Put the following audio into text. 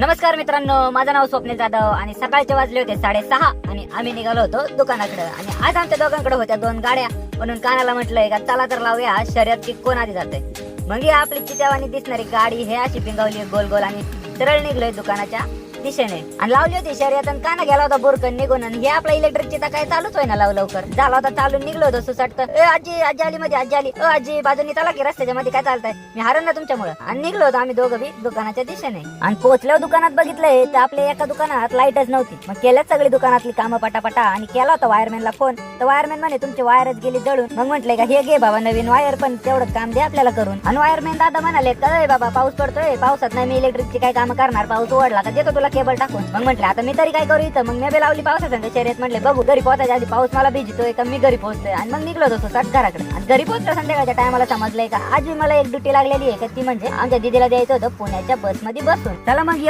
नमस्कार मित्रांनो, माझं नाव स्वप्नील जाधव आणि सकाळचे वाजले होते 6:30 आणि आम्ही निघालो होतो दुकानाकडे. आणि आज आमच्या दोघांकडे होत्या 2 गाड्या, म्हणून कानाला म्हटलंय का चला तर लावूया शर्यत की कोण आधी जाते. मग ही आपली चित्यावानी दिसणारी गाडी हे अशी पिंगावली गोल गोल आणि सरळ निघलोय दुकानाच्या दिशेने आणि लावली होती शर्यत. आणि काना गेला होता बोरकन निघून आणि हे आपला इलेक्ट्रिकची तर काय चालूच होईना लवकर. झाला होता चालून निघलो होतो सुसाट तर आजी आजी आली मध्ये आजी आली आजी बाजूनी चला की रस्त्याच्या मध्ये काय चालतंय मी हारण ना तुमच्यामुळे. आणि निघलो होतो आम्ही दोघं बी दुकानाच्या दिशेने. आणि पोहोचल्यावर दुकानात बघितलंय तर आपल्या एका दुकानात लाईटच नव्हती. मग केल्याच सगळी दुकानातली कामं पटापटा आणि केला होता वायरमॅनला फोन. तर वायरमॅन म्हणे तुमची वायरच गेली जळून. मग म्हटलंय का हे घे बाबा नवीन वायर, पण तेवढंच काम दे आपल्याला करून. आणि वायरमॅन दादा म्हणाले काय बाबा पाऊस पडतोय, पावसात नाही मी इलेक्ट्रिकची काय काम करणार, पाऊस ओढला तर देतो तुला केबल टाकून. मग म्हटलं आता मी तरी काय करू इथं. मग मी लावली पावसाच्या शर्यत. म्हटले बघू घरी पोहोचायच्या आधी पाऊस मला भिजतोय का मी घरी पोहोचतोय. आणि मग निघलो होतो साठ घराकडे. आणि घरी पोहोचलो संध्याकाळच्या टायमाला समजलंय का आज मला एक ड्युटी लागलेली आहे का ती म्हणजे आमच्या दीदीला द्यायचं होतं पुण्याच्या बसमध्ये बसून. चला मग